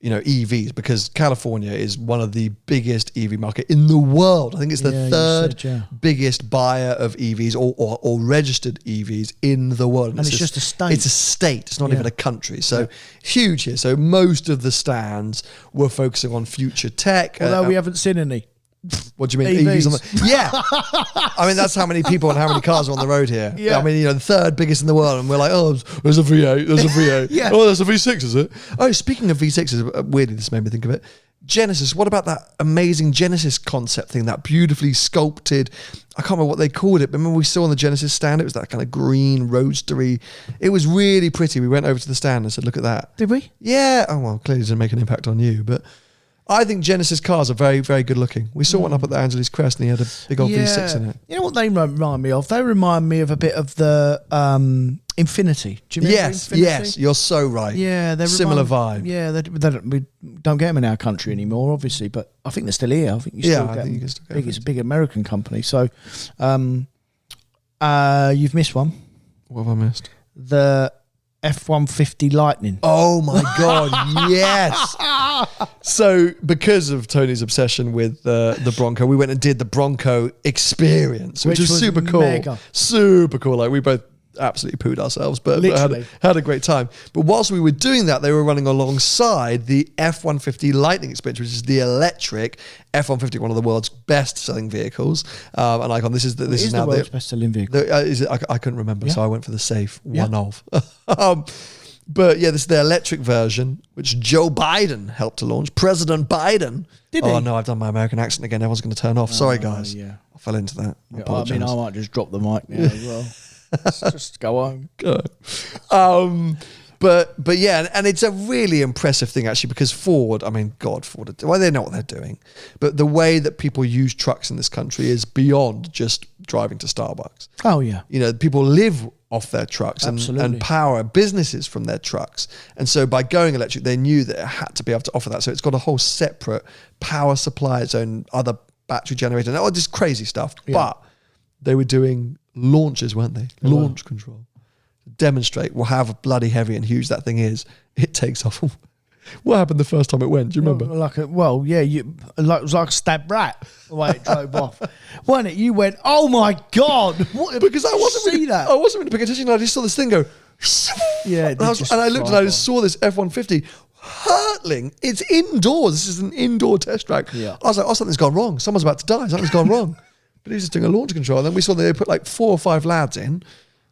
EVs, because California is one of the biggest EV market in the world. I think it's the third biggest buyer of EVs or registered EVs in the world. And it's just a state. It's a state. It's not even a country. So huge here. So most of the stands were focusing on future tech. Although we haven't seen any. What do you mean? EVs. EVs on I mean, that's how many people and how many cars are on the road here. Yeah. I mean, the third biggest in the world, and we're like, oh, there's a V8, there's a V8. Yeah. Oh, there's a V6, is it? Oh, speaking of V6s, weirdly, this made me think of it. Genesis, what about that amazing Genesis concept thing, that beautifully sculpted, I can't remember what they called it, but remember we saw on the Genesis stand, it was that kind of green, roadstery, it was really pretty. We went over to the stand and said, look at that. Did we? Yeah. Oh, well, clearly it didn't make an impact on you, but I think Genesis cars are very, very good looking. We saw one up at the Angeles Crest and he had a big old V6 in it. You know what they remind me of? They remind me of a bit of the Infinity. Do you remember Infinity? Yes, you're so right. Yeah, they're similar vibe. Yeah, we don't get them in our country anymore, obviously, but I think they're still here. I think you still get them. You can still get them. It's a big American company. So you've missed one. What have I missed? The F-150 Lightning. Oh my God, yes. So because of Tony's obsession with the Bronco, we went and did the Bronco experience, which was super cool. Mega. Super cool. Like we both absolutely pooed ourselves, but had a great time. But whilst we were doing that, they were running alongside the F-150 Lightning experience, which is the electric F-150, one of the world's best-selling vehicles. And Icon, this is now the world's best-selling vehicle. I couldn't remember, so I went for the safe one of. But yeah, this is the electric version, which Joe Biden helped to launch. President Biden. Did he? Oh no, I've done my American accent again. Everyone's going to turn off. Sorry, guys. Yeah. I fell into that. I might just drop the mic now as well. Let's just go home. Go. But yeah, and it's a really impressive thing actually, because Ford, well, they know what they're doing, but the way that people use trucks in this country is beyond just driving to Starbucks. Oh yeah. People live off their trucks and power businesses from their trucks. And so by going electric, they knew that it had to be able to offer that. So it's got a whole separate power supply, its own other battery generator, and all this crazy stuff. Yeah. But they were doing launches, weren't they? Launch control. Demonstrate how bloody heavy and huge that thing is. It takes off. What happened the first time it went? Do you remember? It was like a stabbed rat the way it drove off, wasn't it? You went, oh my God! What? Because I wasn't really paying attention. I just saw this thing go. Yeah, and I looked and I just saw this F-150 hurtling. It's indoors. This is an indoor test track. Yeah. I was like, oh, something's gone wrong. Someone's about to die. Something's gone wrong. But he was just doing a launch control. And then we saw that they put like 4 or 5 lads in.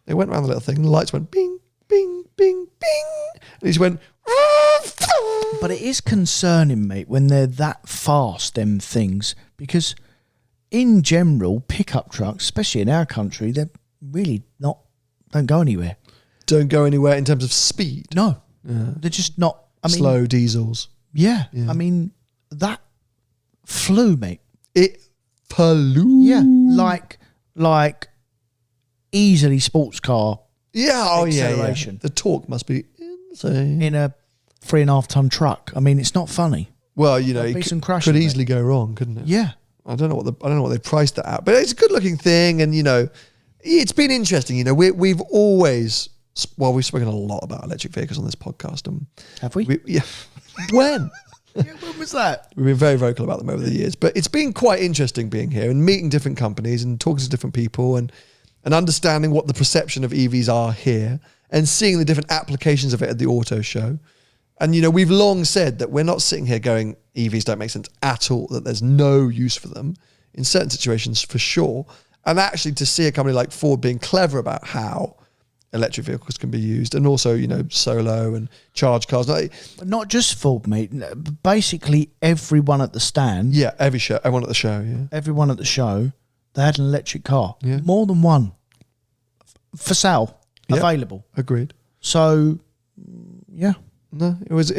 They went around the little thing and the lights went bing, bing, bing, bing. And he just went. But it is concerning, mate, when they're that fast, them things, because in general, pickup trucks, especially in our country, they're really don't go anywhere. Don't go anywhere in terms of speed? No. Yeah. They're just not. Slow diesels. Yeah. I mean, that flew, mate. It flew. Yeah. Like easily sports car. Yeah. Oh, acceleration. Yeah. The torque must be insane. In a 3.5 ton truck. I mean, it's not funny. Well, it could easily go wrong, couldn't it? Yeah. I don't know what they priced it at, but it's a good looking thing, and it's been interesting. We've always, we've spoken a lot about electric vehicles on this podcast. Have we? Yeah. When? When was that? We've been very vocal about them over the years, but it's been quite interesting being here and meeting different companies and talking to different people and understanding what the perception of EVs are here and seeing the different applications of it at the auto show. And, we've long said that we're not sitting here going, EVs don't make sense at all, that there's no use for them in certain situations for sure. And actually to see a company like Ford being clever about how electric vehicles can be used and also, solo and charge cars. But not just Ford, mate. Basically everyone at the stand. Yeah, everyone at the show, yeah. Everyone at the show, they had an electric car. Yeah. More than one. For sale. Yeah. Available. Agreed. So, yeah. No, it was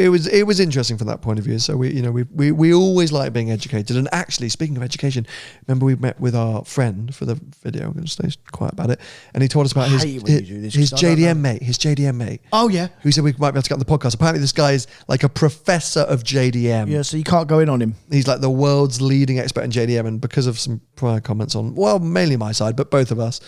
interesting from that point of view. So we always like being educated. And actually, speaking of education, remember we met with our friend for the video. I'm going to stay quiet about it. And he told us about his JDM mate. Oh yeah. Who said we might be able to get on the podcast. Apparently, this guy is like a professor of JDM. Yeah, so you can't go in on him. He's like the world's leading expert in JDM. And because of some prior comments on, well, mainly my side, but both of us,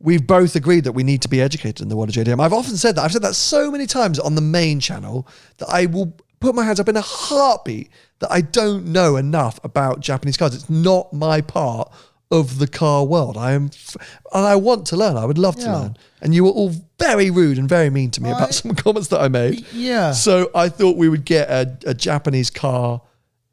we've both agreed that we need to be educated in the world of JDM. I've often said that. I've said that so many times on the main channel that I will put my hands up in a heartbeat that I don't know enough about Japanese cars. It's not my part of the car world. And I want to learn. I would love to learn. And you were all very rude and very mean to me about some comments that I made. Yeah. So I thought we would get a Japanese car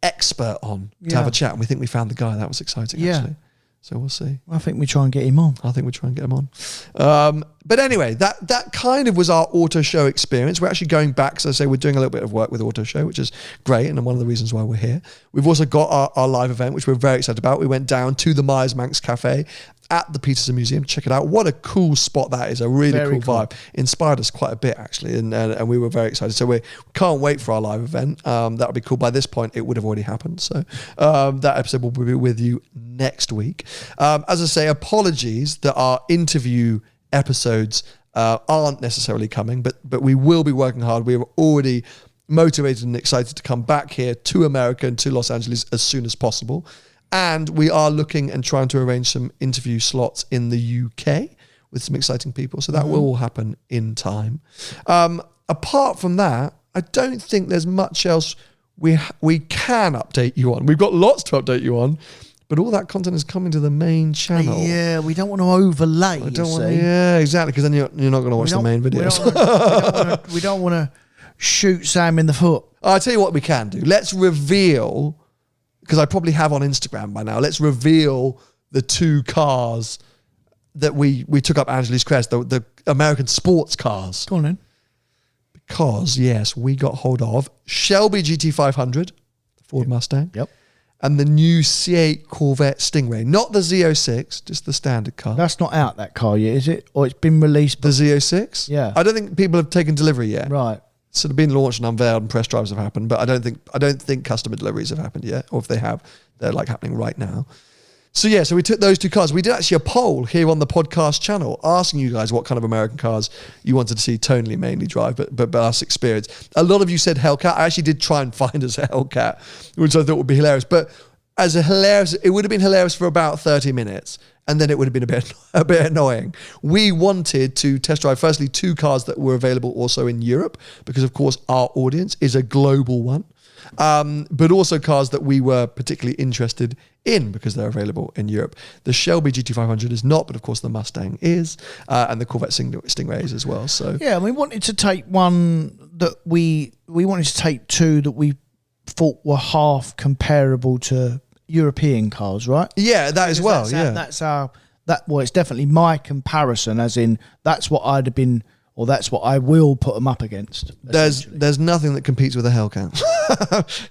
expert on to have a chat. And we think we found the guy. That was exciting, actually. So we'll see. I think we try and get him on. I think we'll try and get him on. But anyway, that kind of was our auto show experience. We're actually going back. So I say we're doing a little bit of work with auto show, which is great. And one of the reasons why we're here. We've also got our live event, which we're very excited about. We went down to the Myers Manx Cafe at the Peterson Museum. Check it out. What a cool spot that is. A really cool vibe. Inspired us quite a bit, actually. And we were very excited. So we can't wait for our live event. That'll be cool. By this point, it would have already happened. So that episode will be with you next week. As I say, apologies that our interview episodes aren't necessarily coming, but we will be working hard. We are already motivated and excited to come back here to America and to Los Angeles as soon as possible. And we are looking and trying to arrange some interview slots in the UK with some exciting people. So that will all happen in time. Apart from that, I don't think there's much else we can update you on. We've got lots to update you on, but all that content is coming to the main channel. Yeah, we don't want to overlay. Yeah, exactly, because then you're not going to watch the main videos. We don't want to shoot Sam in the foot. I'll tell you what we can do. Let's reveal, because I probably have on Instagram by now, let's reveal the 2 cars that we took up Angeli's crest, the American sports cars. Go on then. Because, yes, we got hold of Shelby GT500, Ford Mustang. Yep. And the new C8 Corvette Stingray. Not the Z06, just the standard car. That's not out, that car yet, is it? Or it's been released? The Z06? Yeah. I don't think people have taken delivery yet. Right. It's sort of been launched and unveiled and press drives have happened, but I don't think customer deliveries have happened yet. Or if they have, they're like happening right now. So yeah, so we took those 2 cars. We did actually a poll here on the podcast channel asking you guys what kind of American cars you wanted to see Tony mainly drive, but us experience. A lot of you said Hellcat. I actually did try and find us a Hellcat, which I thought would be hilarious. But it would have been hilarious for about 30 minutes. And then it would have been a bit annoying. We wanted to test drive, firstly, 2 cars that were available also in Europe, because of course our audience is a global one. But also cars that we were particularly interested in because they're available in Europe. The Shelby GT500 is not, but of course the Mustang is, and the Corvette Stingray is as well. So yeah, we wanted to take one that we wanted to take 2 that we thought were half comparable to European cars, right? Yeah, that as well. Well, it's definitely my comparison, as in that's what I'd have been, or that's what I will put them up against. There's nothing that competes with a Hellcat.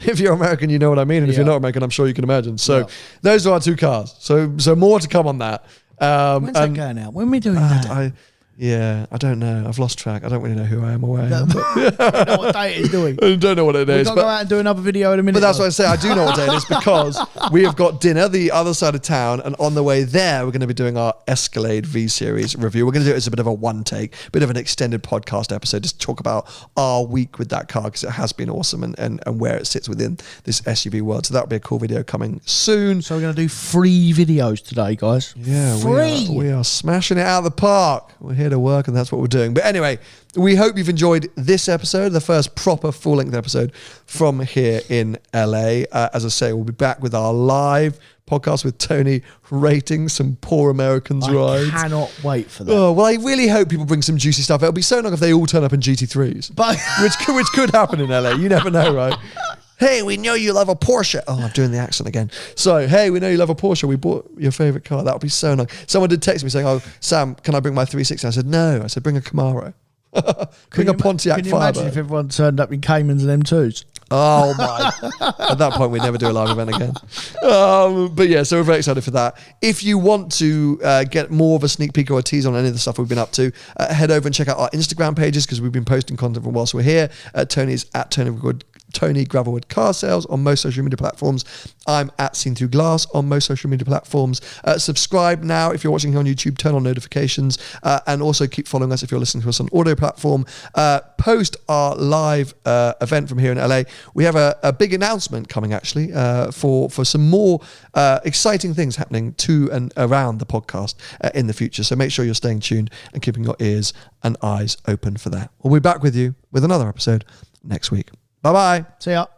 If you're American, you know what I mean, and if you're not American, I'm sure you can imagine. So those are our 2 cars. So more to come on that. When's that going out? When are we doing that? I don't know. I've lost track. I don't really know who I am or where I am. I don't know what day it is doing. I don't know what it is. We've got to go out and do another video in a minute. But that's what I say. I do know what day it is because we have got dinner the other side of town, and on the way there, we're going to be doing our Escalade V-Series review. We're going to do it as a bit of a one-take, bit of an extended podcast episode, just to talk about our week with that car, because it has been awesome and where it sits within this SUV world. So that'll be a cool video coming soon. So we're going to do 3 videos today, guys. Yeah, 3. We are smashing it out of the park. We're here to work, and that's what we're doing. But anyway, we hope you've enjoyed this episode, the first proper full-length episode from here in LA. As I say, we'll be back with our live podcast with Tony rating some poor Americans' rides. I cannot wait for that. Oh, well, I really hope people bring some juicy stuff. It'll be so nice if they all turn up in GT3s, but which could happen in LA. You never know, right? Hey, we know you love a Porsche. Oh, I'm doing the accent again. So, hey, we know you love a Porsche. We bought your favorite car. That would be so nice. Someone did text me saying, oh, Sam, can I bring my 360? I said, no. I said, bring a Camaro. Bring a Pontiac Firebird. Can you imagine if everyone turned up in Caymans and M2s? Oh my. At that point, we'd never do a live event again. But yeah, so we're very excited for that. If you want to get more of a sneak peek or a tease on any of the stuff we've been up to, head over and check out our Instagram pages, because we've been posting content from whilst we're here. Tony's at Tony Gravelwood Car Sales on most social media platforms. I'm at Seen Through Glass on most social media platforms. Subscribe now if you're watching here on YouTube. Turn on notifications, and also keep following us if you're listening to us on audio platform. Post our live event from here in LA. We have a big announcement coming actually for some more exciting things happening to and around the podcast in the future. So make sure you're staying tuned and keeping your ears and eyes open for that. We'll be back with you with another episode next week. Bye-bye. See ya.